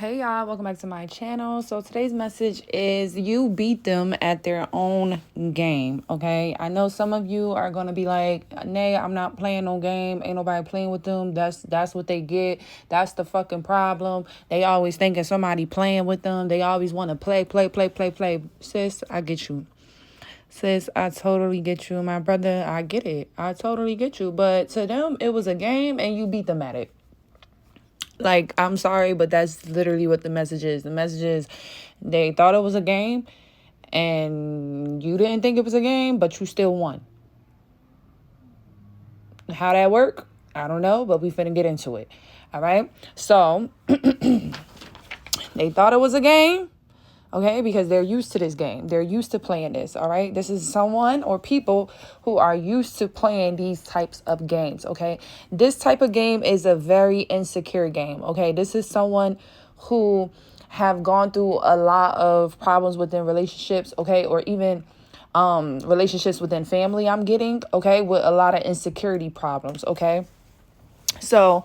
Hey y'all, welcome back to my channel. So today's message is you beat them at their own game, okay? I know some of you are going to be like, "Nay, I'm not playing no game. Ain't nobody playing with them. That's what they get. That's the fucking problem. They always thinking somebody playing with them. They always want to play. Sis, I get you. Sis, I totally get you. My brother, I get it. I totally get you. But to them, it was a game and you beat them at it. Like, I'm sorry, but that's literally what the message is. The message is they thought it was a game and you didn't think it was a game, but you still won. How that work? I don't know, but we finna get into it. All right? So, they thought it was a game. Okay, because they're used to this game. They're used to playing this, all right? This is someone or people who are used to playing these types of games, okay? This type of game is a very insecure game, okay? This is someone who have gone through a lot of problems within relationships, okay? Or even relationships within family, I'm getting, okay? With a lot of insecurity problems, okay? So,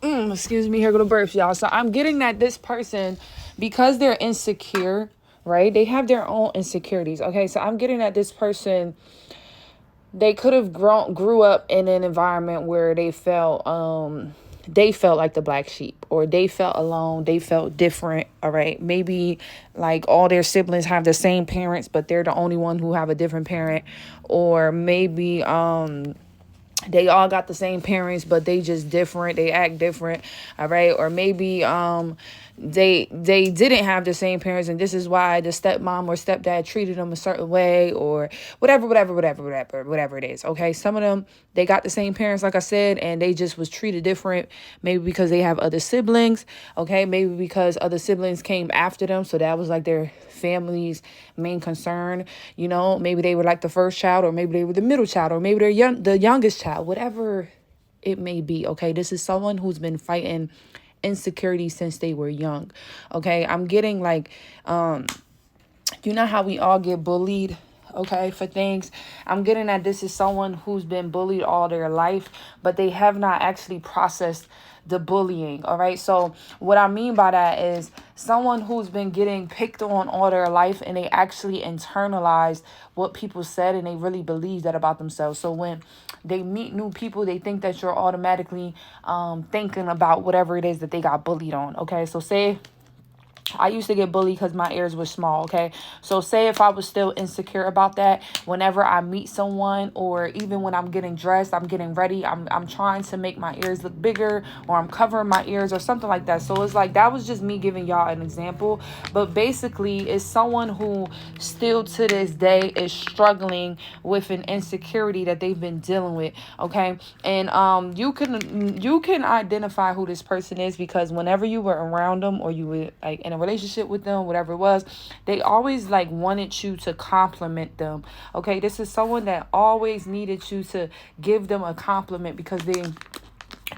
excuse me, here go the burps, y'all. So I'm getting that this person, because they're insecure, right? They have their own insecurities. Okay, so I'm getting that this person, they could have grew up in an environment where they felt like the black sheep, or they felt alone, they felt different. All right, maybe like all their siblings have the same parents, but they're the only one who have a different parent, or maybe they all got the same parents, but they just different. They act different. All right. Or maybe they didn't have the same parents, and this is why the stepmom or stepdad treated them a certain way, or whatever it is. Okay. Some of them, they got the same parents, like I said, and they just was treated different. Maybe because they have other siblings. Okay. Maybe because other siblings came after them, so that was like their family's main concern. You know, maybe they were like the first child, or maybe they were the middle child, or maybe they're the youngest child, whatever it may be. Okay, this is someone who's been fighting insecurity since they were young. Okay, I'm getting like you know how we all get bullied, okay, for things. I'm getting that this is someone who's been bullied all their life, but they have not actually processed the bullying. All right. So what I mean by that is someone who's been getting picked on all their life, and they actually internalized what people said, and they really believe that about themselves. So when they meet new people, they think that you're automatically thinking about whatever it is that they got bullied on. Okay. So say I used to get bullied because my ears were small, okay? So say if I was still insecure about that, whenever I meet someone, or even when I'm getting dressed, I'm getting ready, I'm trying to make my ears look bigger, or I'm covering my ears or something like that. So it's like, that was just me giving y'all an example. But basically, it's someone who still to this day is struggling with an insecurity that they've been dealing with, okay? And you can identify who this person is, because whenever you were around them, or you were like in a relationship with them, whatever it was, they always like wanted you to compliment them. Okay, this is someone that always needed you to give them a compliment, because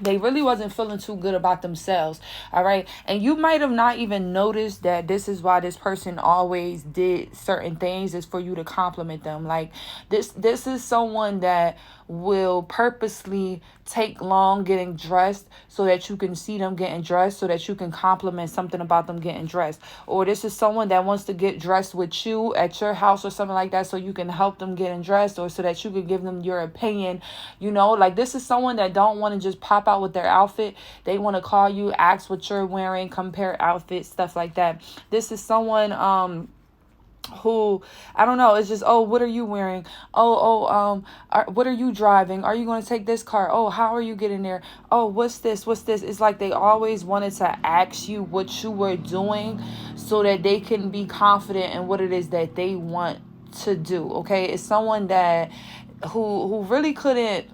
they really wasn't feeling too good about themselves. All right. And you might have not even noticed that this is why this person always did certain things, is for you to compliment them. Like this is someone that will purposely take long getting dressed so that you can see them getting dressed, so that you can compliment something about them getting dressed. Or this is someone that wants to get dressed with you at your house or something like that, so you can help them getting dressed, or so that you can give them your opinion. You know, like this is someone that don't want to just pop out with their outfit. They want to call you, ask what you're wearing, compare outfits, stuff like that. This is someone who, I don't know, it's just, oh, what are you wearing? What are you driving? Are you going to take this car? Oh, how are you getting there? Oh, what's this? It's like they always wanted to ask you what you were doing, so that they can be confident in what it is that they want to do. Okay, it's someone that who really couldn't,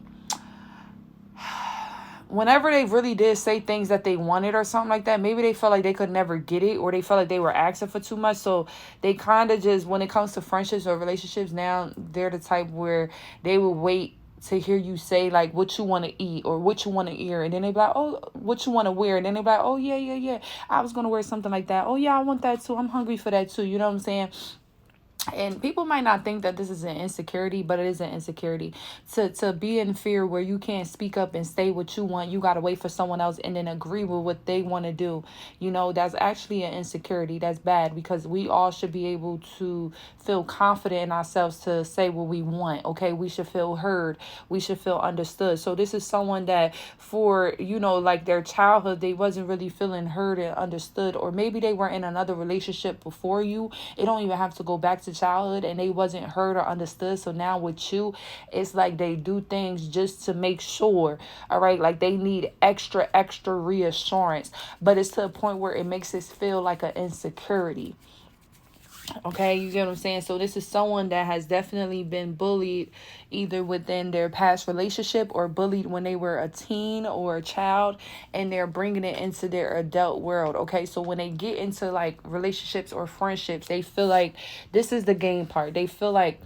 whenever they really did say things that they wanted or something like that, maybe they felt like they could never get it, or they felt like they were asking for too much. So they kind of just, when it comes to friendships or relationships now, they're the type where they will wait to hear you say like what you want to eat, or what you want to eat, and then they be like, oh, what you want to wear, and then they be like, oh yeah, I was going to wear something like that. Oh yeah, I want that too. I'm hungry for that too. You know what I'm saying? And people might not think that this is an insecurity, but it is an insecurity. To be in fear where you can't speak up and say what you want, you got to wait for someone else and then agree with what they want to do. That's actually an insecurity. That's bad, because we all should be able to feel confident in ourselves to say what we want. Okay, we should feel heard, we should feel understood. So this is someone that, for like their childhood, they wasn't really feeling heard and understood, or maybe they were in another relationship before you. It don't even have to go back to childhood, and they wasn't heard or understood. So now with you, it's like they do things just to make sure. All right, like they need extra reassurance, but it's to a point where it makes us feel like an insecurity. Okay, you get what I'm saying? So this is someone that has definitely been bullied either within their past relationship, or bullied when they were a teen or a child, and they're bringing it into their adult world. Okay, so when they get into like relationships or friendships, they feel like this is the game part. They feel like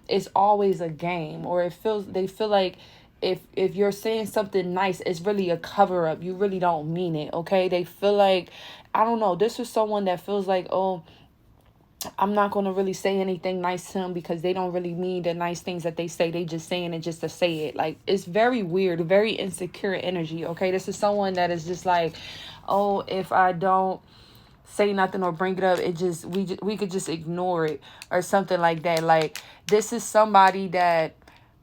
it's always a game, or they feel like if you're saying something nice, it's really a cover up. You really don't mean it. Okay, they feel like, I don't know, this is someone that feels like, oh, I'm not going to really say anything nice to them, because they don't really mean the nice things that they say. They just saying it just to say it. Like, it's very weird, very insecure energy. Okay, this is someone that is just like, oh, if I don't say nothing or bring it up, we could just ignore it or something like that. Like, this is somebody that,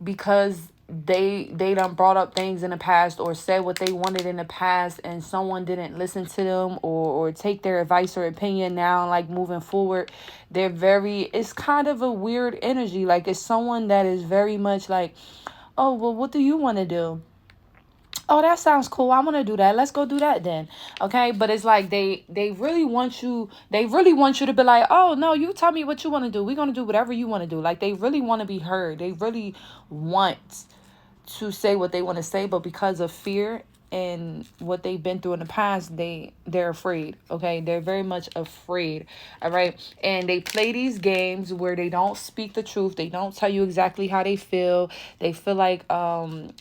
because they done brought up things in the past or said what they wanted in the past, and someone didn't listen to them or take their advice or opinion, now like moving forward, it's kind of a weird energy. Like, it's someone that is very much like, oh, well, what do you want to do? Oh, that sounds cool. I want to do that. Let's go do that then. Okay, but it's like they really want you, to be like, oh no, you tell me what you want to do, we're going to do whatever you want to do. Like, they really want to be heard, they really want to say what they want to say, but because of fear and what they've been through in the past, they're afraid. Okay, they're very much afraid. All right, and they play these games where they don't speak the truth, they don't tell you exactly how they feel. They feel like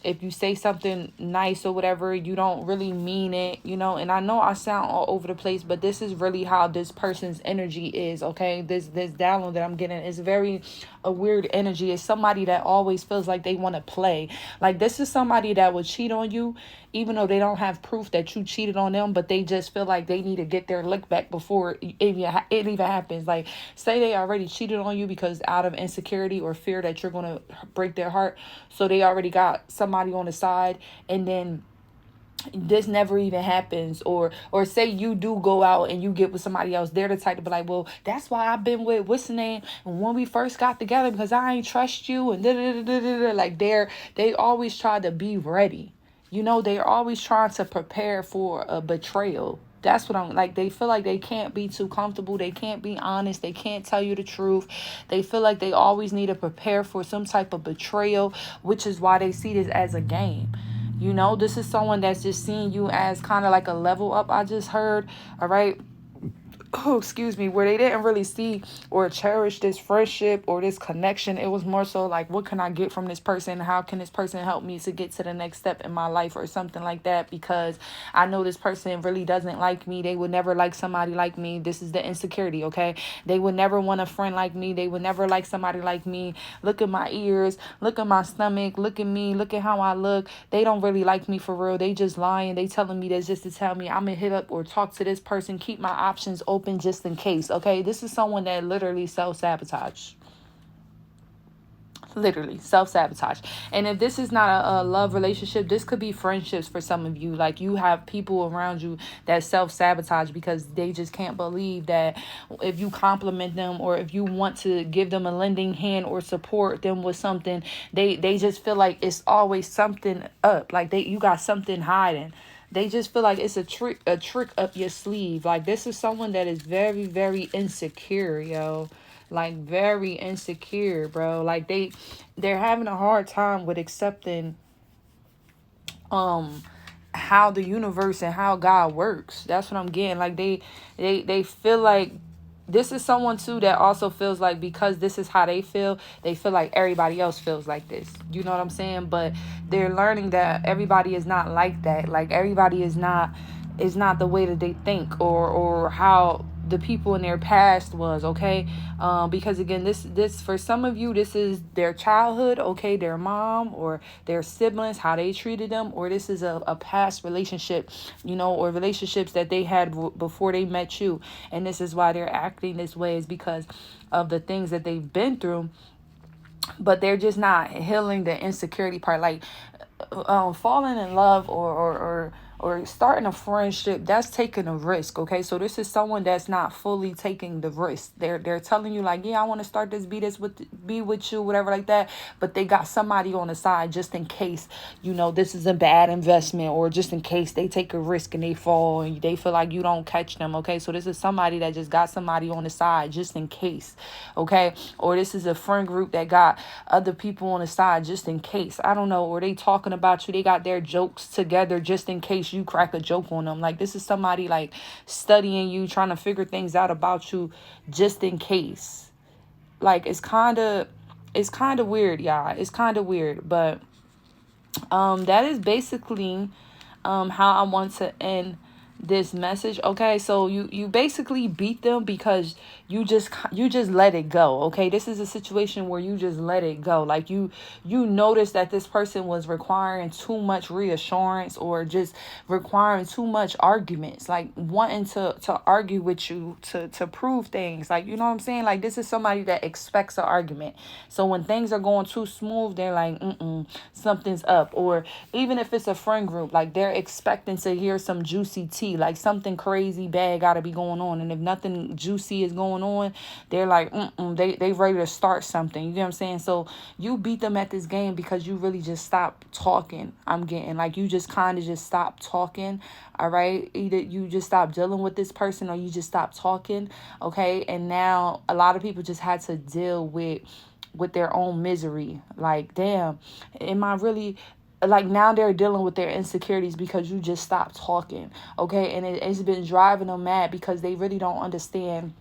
if you say something nice or whatever, you don't really mean it. And I know I sound all over the place, but this is really how this person's energy is. Okay, this download that I'm getting is very a weird energy. It's somebody that always feels like they want to play. Like, this is somebody that would cheat on you even though they don't have proof that you cheated on them, but they just feel like they need to get their lick back before it even happens. Like, say they already cheated on you because out of insecurity or fear that you're going to break their heart, so they already got somebody on the side, and then this never even happens, or say you do go out and you get with somebody else, they're the type to be like, well, that's why I've been with what's the name when we first got together, because I ain't trust you, and like they always try to be ready. They're always trying to prepare for a betrayal. That's what I'm like. They feel like they can't be too comfortable. They can't be honest. They can't tell you the truth. They feel like they always need to prepare for some type of betrayal, which is why they see this as a game. This is someone that's just seeing you as kind of like a level up, I just heard. All right. Oh, excuse me, where they didn't really see or cherish this friendship or this connection. It was more so like, what can I get from this person? How can this person help me to get to the next step in my life or something like that? Because I know this person really doesn't like me. They would never like somebody like me. This is the insecurity, okay? They would never want a friend like me. They would never like somebody like me. Look at my ears. Look at my stomach. Look at me. Look at how I look. They don't really like me for real. They just lying. They telling me this just to tell me I'm going to hit up or talk to this person. Keep my options open just in case. Okay, this is someone that literally self-sabotage. Literally self-sabotage. And if this is not a love relationship, this could be friendships for some of you. Like, you have people around you that self-sabotage because they just can't believe that if you compliment them or if you want to give them a lending hand or support them with something, they just feel like it's always something up. Like, you got something hiding. They just feel like it's a trick up your sleeve. Like, this is someone that is very, very insecure, yo. Like, very insecure, bro. Like, they're having a hard time with accepting how the universe and how God works. That's what I'm getting. Like, they feel like this is someone too that also feels like because this is how they feel like everybody else feels like this. You know what I'm saying? But they're learning that everybody is not like that. Like, everybody is not the way that they think or how the people in their past was, okay? Because again, this for some of you, this is their childhood, okay, their mom or their siblings, how they treated them, or this is a past relationship, or relationships that they had before they met you, and this is why they're acting this way, is because of the things that they've been through, but they're just not healing the insecurity part. Like falling in love or starting a friendship, that's taking a risk, okay? So this is someone that's not fully taking the risk. They're telling you like, yeah, I want to start this, be with you, whatever like that, but they got somebody on the side just in case, this is a bad investment, or just in case they take a risk and they fall and they feel like you don't catch them, okay? So this is somebody that just got somebody on the side just in case, okay? Or this is a friend group that got other people on the side just in case, I don't know, or they talking about you, they got their jokes together just in case you crack a joke on them. Like, this is somebody like studying you, trying to figure things out about you just in case. Like, it's kind of weird, y'all. It's kind of weird, but that is basically how I want to end this message, okay? So you basically beat them because you just let it go, okay? This is a situation where you just let it go. Like, you notice that this person was requiring too much reassurance, or just requiring too much arguments, like wanting to argue with you to prove things, like, you know what I'm saying? Like, this is somebody that expects an argument. So when things are going too smooth, they're like, something's up. Or even if it's a friend group, like, they're expecting to hear some juicy tea, like something crazy bad gotta be going on. And if nothing juicy is going on, they're like, they ready to start something. You get what I'm saying? So you beat them at this game because you really just stopped talking. I'm getting like, you just kind of just stopped talking. All right. Either you just stop dealing with this person, or you just stop talking. Okay. And now a lot of people just had to deal with their own misery. Like, damn, am I really, like, now they're dealing with their insecurities because you just stopped talking, okay? And it's been driving them mad because they really don't understand.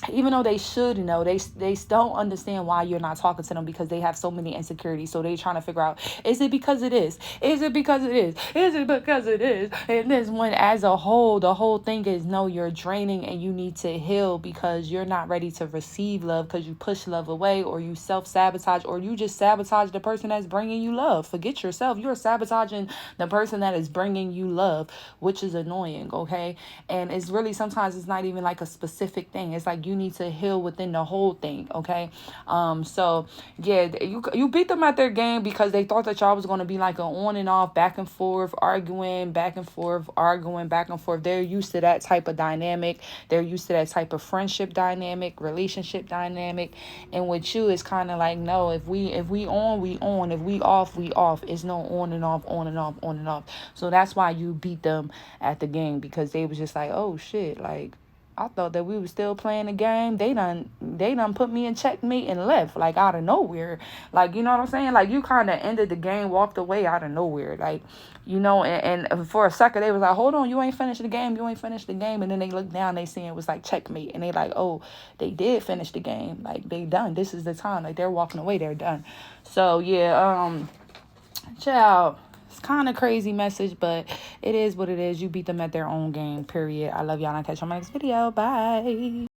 Even though they should know, they don't understand why you're not talking to them, because they have so many insecurities. So they trying to figure out, is it because it is? Is it because it is? Is it because it is? And this one, as a whole, the whole thing is, no, you're draining and you need to heal, because you're not ready to receive love, because you push love away, or you self-sabotage, or you just sabotage the person that's bringing you love. Forget yourself. You're sabotaging the person that is bringing you love, which is annoying, okay? And it's really, sometimes it's not even like a specific thing. It's like you need to heal within the whole thing, okay? So yeah, you beat them at their game because they thought that y'all was going to be like an on and off, back and forth, arguing, back and forth, arguing, back and forth. They're used to that type of dynamic. They're used to that type of friendship dynamic, relationship dynamic. And with you, it's kind of like, no, if we on, we on. If we off, we off. It's no on and off, on and off, on and off. So that's why you beat them at the game, because they was just like, oh shit, like, I thought that we were still playing the game. They done put me in checkmate and left, like, out of nowhere. Like, you know what I'm saying? Like, you kind of ended the game, walked away out of nowhere. Like, and for a second, they was like, hold on, you ain't finished the game. You ain't finished the game. And then they looked down, they seen it was like checkmate. And they like, oh, they did finish the game. Like, they done. This is the time. Like, they're walking away. They're done. So, yeah, ciao. It's kind of crazy message, but it is what it is. You beat them at their own game, period. I love y'all, and I'll catch you on my next video. Bye.